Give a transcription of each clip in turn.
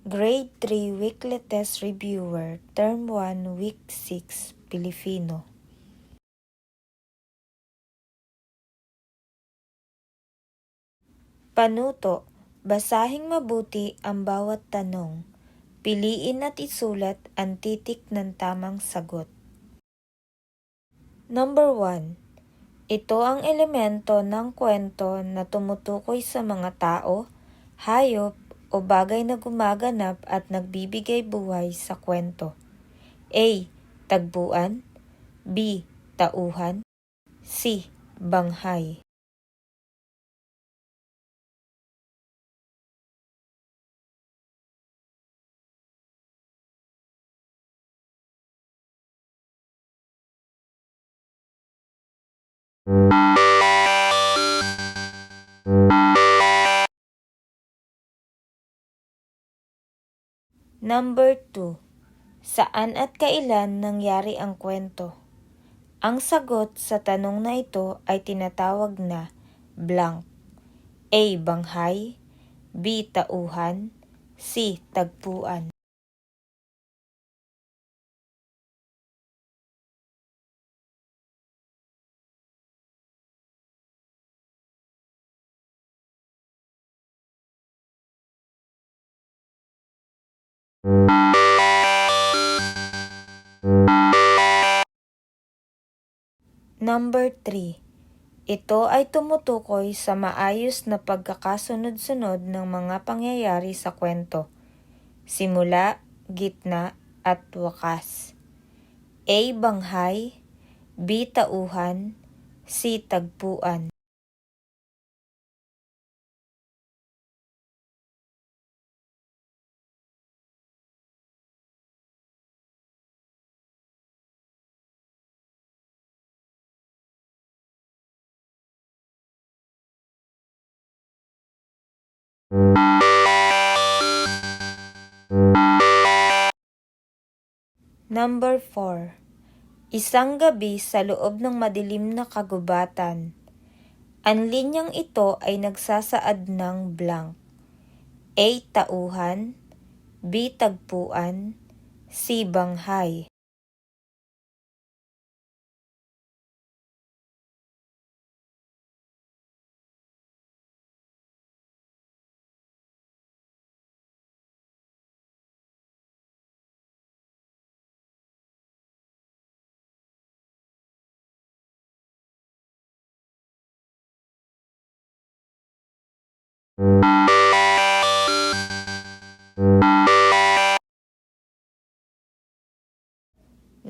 Grade 3 Weekly Test Reviewer, Term 1, Week 6, Pilipino. Panuto, basahing mabuti ang bawat tanong. Piliin at isulat ang titik ng tamang sagot. Number 1. Ito ang elemento ng kwento na tumutukoy sa mga tao, hayop, o bagay na gumaganap at nagbibigay buhay sa kwento. A. Tagpuan. B. Tauhan. C. Banghay. Number 2. Saan at kailan nangyari ang kwento? Ang sagot sa tanong na ito ay tinatawag na blank. A. Banghay. B. Tauhan. C. Tagpuan. Number 3. Ito ay tumutukoy sa maayos na pagkakasunod-sunod ng mga pangyayari sa kwento. Simula, gitna, at wakas. A. Banghay. B. Tauhan. C. Tagpuan. Number 4. Isang gabi sa loob ng madilim na kagubatan. Ang linyang ito ay nagsasaad ng blank. A. Tauhan. B. Tagpuan. C. Banghay.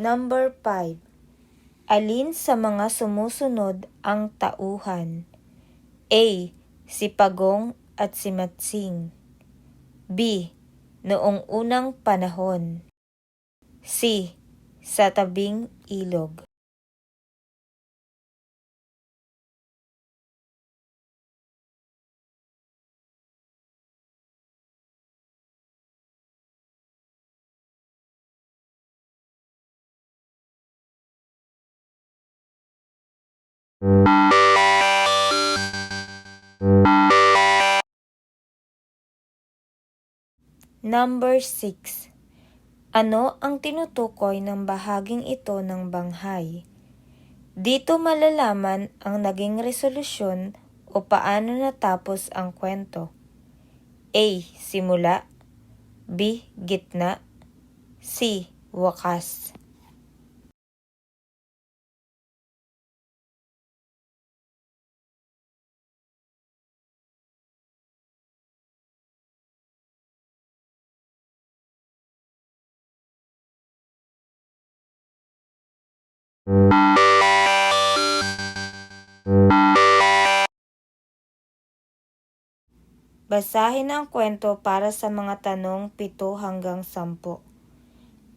Number 5. Alin sa mga sumusunod ang tauhan? A. Si Pagong at si Matsing. B. Noong unang panahon. C. Sa tabing ilog. Number 6. Ano ang tinutukoy ng bahaging ito ng banghay? Dito malalaman ang naging resolusyon o paano natapos ang kwento. A. Simula. B. Gitna. C. Wakas. Basahin ang kwento para sa mga tanong 7 hanggang 10.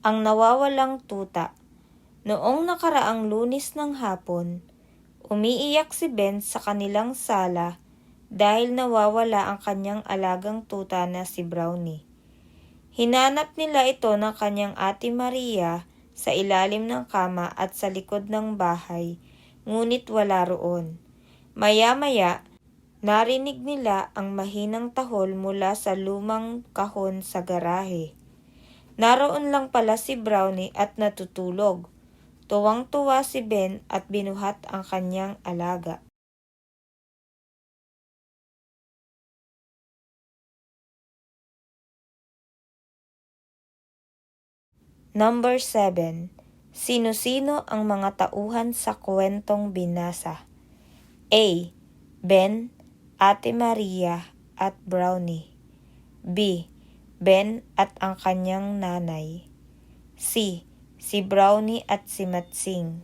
Ang nawawalang tuta. Noong nakaraang Lunes ng hapon, umiiyak si Ben sa kanilang sala dahil nawawala ang kanyang alagang tuta na si Brownie. Hinanap nila ito ng kanyang ate Maria sa ilalim ng kama at sa likod ng bahay, ngunit wala roon. Maya-maya, Narinig nila ang mahinang tahol mula sa lumang kahon sa garahe. Naroon lang pala si Brownie at natutulog. Tuwang-tuwa si Ben at binuhat ang kanyang alaga. Number 7. Sino-sino ang mga tauhan sa kwentong binasa? A. Ben, Ate Maria at Brownie. B. Ben at ang kanyang nanay. C. Si Brownie at si Matsing.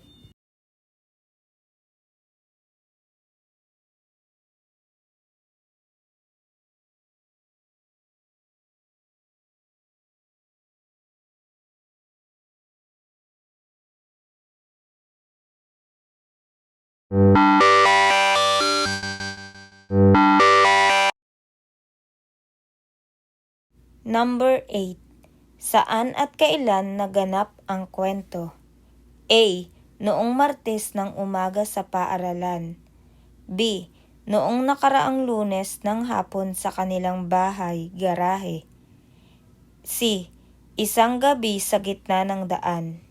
Number 8. Saan at kailan naganap ang kwento? A. Noong Martes ng umaga sa paaralan. B. Noong nakaraang Lunes ng hapon sa kanilang bahay, garahe. C. Isang gabi sa gitna ng daan.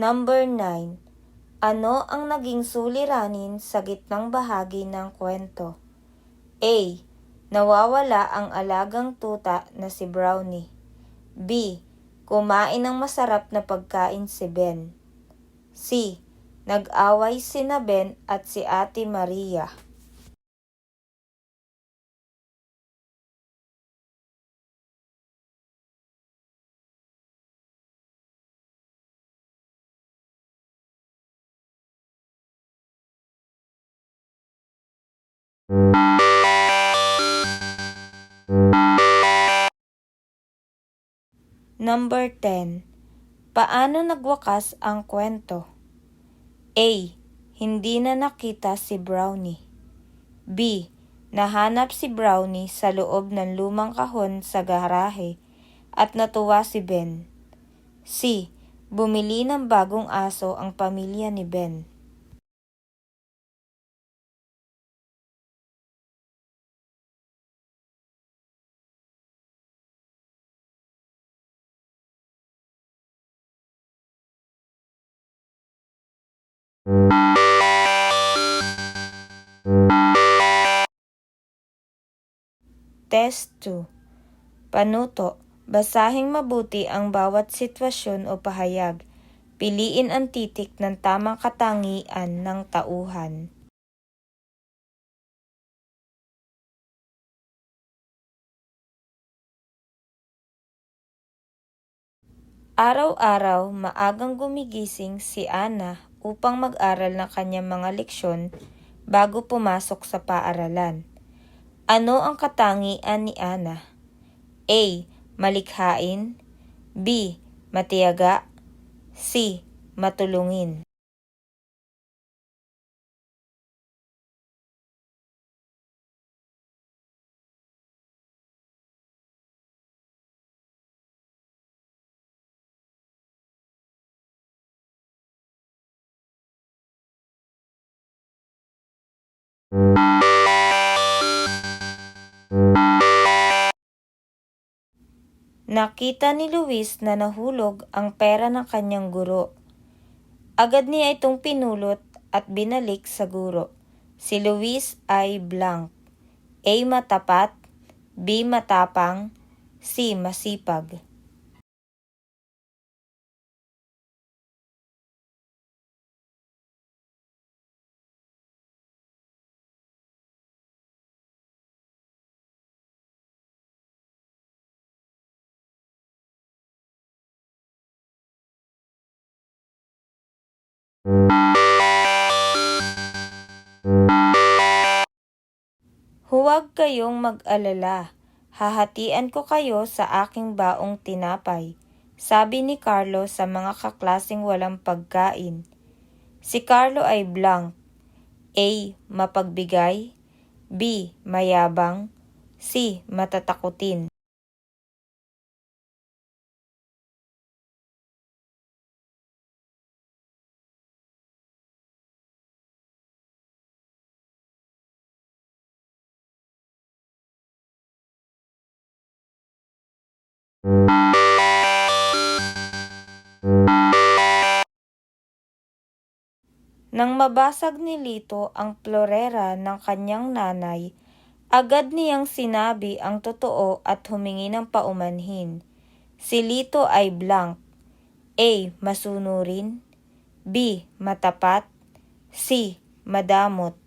Number 9. Ano ang naging suliranin sa gitnang bahagi ng kwento? A. Nawawala ang alagang tuta na si Brownie. B. Kumain ng masarap na pagkain si Ben. C. Nag-away sina Ben at si Ate Maria. Number 10. Paano nagwakas ang kwento? A. Hindi na nakita si Brownie. B. Nahanap si Brownie sa loob ng lumang kahon sa garahe at natuwa si Ben. C. Bumili ng bagong aso ang pamilya ni Ben. Test 2. Panuto. Basahing mabuti ang bawat sitwasyon o pahayag. Piliin ang titik ng tamang katangian ng tauhan. Araw-araw, maagang gumigising si Ana upang mag-aral ng kanyang mga leksyon bago pumasok sa paaralan. Ano ang katangian ni Ana? A. Malikhain. B. Matiyaga. C. Matulungin. Nakita ni Luis na nahulog ang pera ng kanyang guro. Agad niya itong pinulot at binalik sa guro. Si Luis ay blank. A. Matapat. B. Matapang. C. Masipag. Huwag kayong mag-alala. hahatian ko kayo sa aking baong tinapay, sabi ni Carlo sa mga kaklaseng walang pagkain. Si Carlo ay blank. A. Mapagbigay. B. Mayabang. C. Matatakutin. Nang mabasag ni Lito ang plorera ng kanyang nanay, agad niyang sinabi ang totoo at humingi ng paumanhin. Si Lito ay blank. A. Masunurin. B. Matapat. C. Madamot.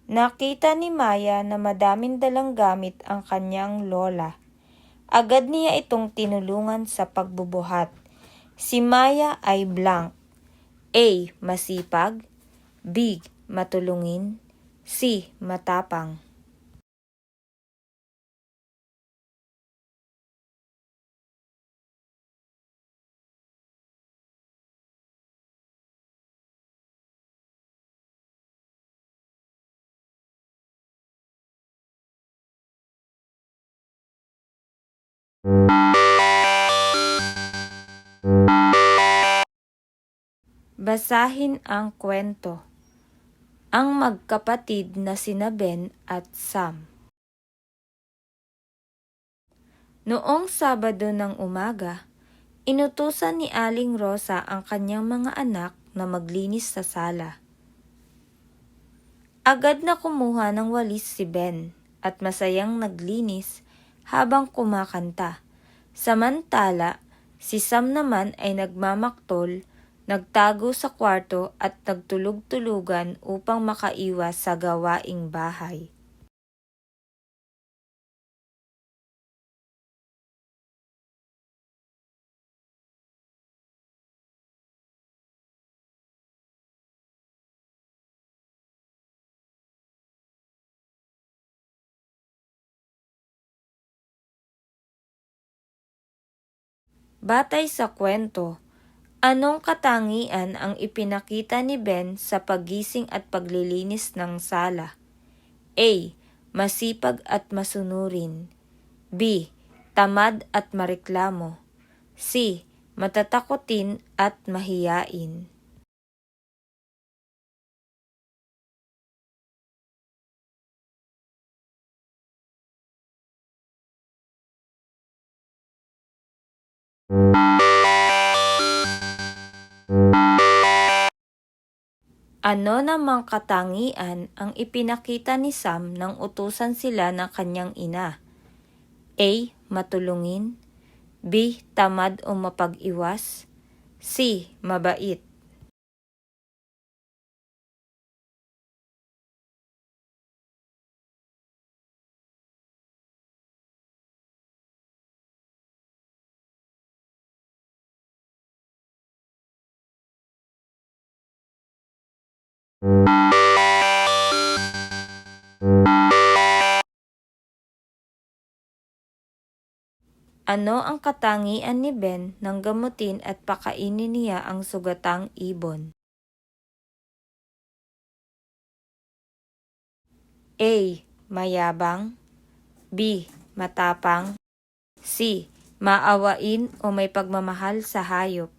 Nakita ni Maya na madaming dalang gamit ang kanyang lola. Agad niya itong tinulungan sa pagbubuhat. Si Maya ay blank. A. Masipag. B. Matulungin. C. Matapang. Basahin ang kwento. Ang magkapatid na sina Ben at Sam. Noong Sabado ng umaga, inutusan ni Aling Rosa ang kanyang mga anak na maglinis sa sala. Agad na kumuha ng walis si Ben at masayang naglinis habang kumakanta. Samantala, si Sam naman ay nagmamaktol, nagtago sa kwarto at nagtulog-tulugan upang makaiwas sa gawaing bahay. Batay sa kwento, anong katangian ang ipinakita ni Ben sa paggising at paglilinis ng sala? A. Masipag at masunurin. B. Tamad at mareklamo. C. Matatakutin at mahiyain. Ano namang katangian ang ipinakita ni Sam nang utusan sila ng kanyang ina? A. Matulungin. B. Tamad o mapag-iwas. C. Mabait. Ano ang katangian ni Ben nang gamutin at pakainin niya ang sugatang ibon? A. Mayabang. B. Matapang. C. Maawain o may pagmamahal sa hayop.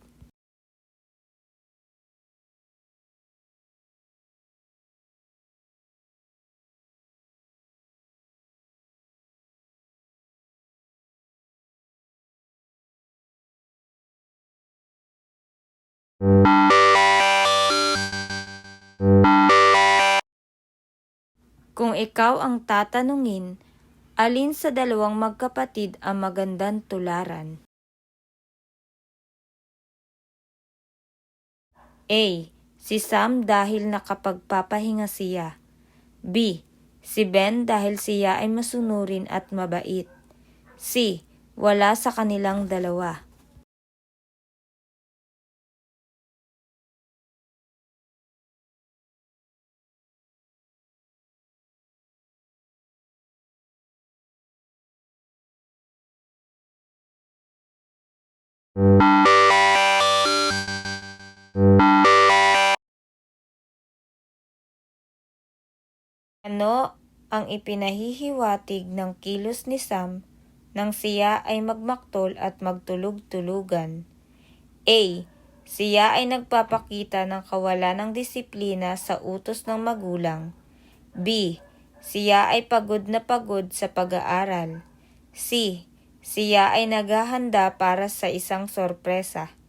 Kung ikaw ang tatanungin, alin sa dalawang magkapatid ang magandang tularan? A. Si Sam dahil nakapagpapahinga siya. B. Si Ben dahil siya ay masunurin at mabait. C. Wala sa kanilang dalawa. Ano ang ipinahihiwatig ng kilos ni Sam nang siya ay magmaktol at magtulog-tulugan? A. Siya ay nagpapakita ng kawalan ng disiplina sa utos ng magulang. B. Siya ay pagod na pagod sa pag-aaral. C. Siya ay naghahanda para sa isang sorpresa.